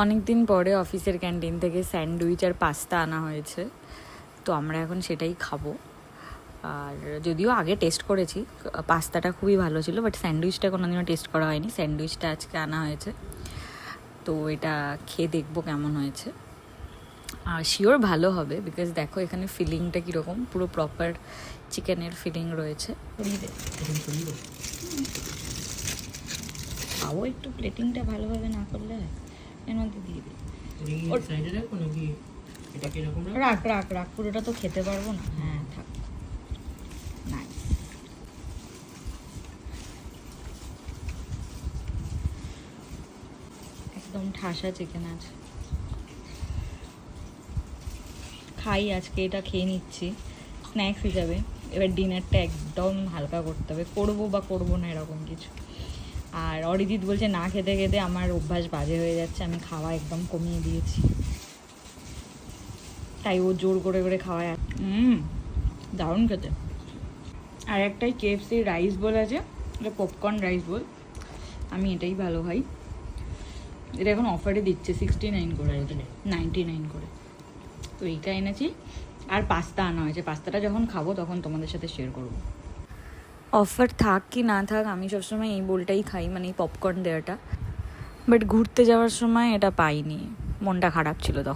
অনেক দিন পরে অফিসের ক্যান্টিন থেকে স্যান্ডউইচ আর পাস্তা আনা হয়েছে, তো আমরা এখন সেটাই খাবো। আর যদিও আগে টেস্ট করেছি, পাস্তাটা খুবই ভালো ছিল, বাট স্যান্ডউইচটা কোনোদিনও টেস্ট করা হয়নি। স্যান্ডউইচটা আজকে আনা হয়েছে, তো এটা খেয়ে দেখবো কেমন হয়েছে। আর শিওর ভালো হবে, বিকজ দেখো এখানে ফিলিংটা কীরকম, পুরো প্রপার চিকেনের ফিলিং রয়েছে। খাবো একটু, প্লেটিংটা ভালোভাবে না করলে হয়, এর মধ্যে দিয়ে দিই। রাখ রাখ রাখ, পুরোটা তো খেতে পারবো না। হ্যাঁ থাক, নাইস। একদম ঠাসা চিকেন আছে। খাই আজকে, এটা খেয়ে নিচ্ছি স্ন্যাক্স হিসাবে। এবার ডিনারটা একদম হালকা করতে হবে, করবো বা করবো না এরকম কিছু। আর অরিজিৎ বলছে না খেতে খেতে আমার অভ্যাস বাজে হয়ে যাচ্ছে, আমি খাওয়া একদম কমিয়ে দিয়েছি, তাই ও জোর করে করে খাওয়ায়। দারুণ খেতে। আর একটাই KFC রাইস বোল আছে, এটা পপকর্ন রাইস বোল, আমি এটাই ভালো খাই। এটা এখন অফারে দিচ্ছে 69 করে, 99 করে, তো এইটা এনেছি। আর পাস্তা আনা হয়েছে, পাস্তাটা যখন খাবো তখন তোমাদের সাথে শেয়ার করবো। অফার থাক কি না থাক, আমি সবসময় এই বোলটাই খাই, মানে এই পপকর্ন দেওয়াটা। বাট ঘুরতে যাওয়ার সময় এটা পাইনি, মনটা খারাপ ছিল তখন।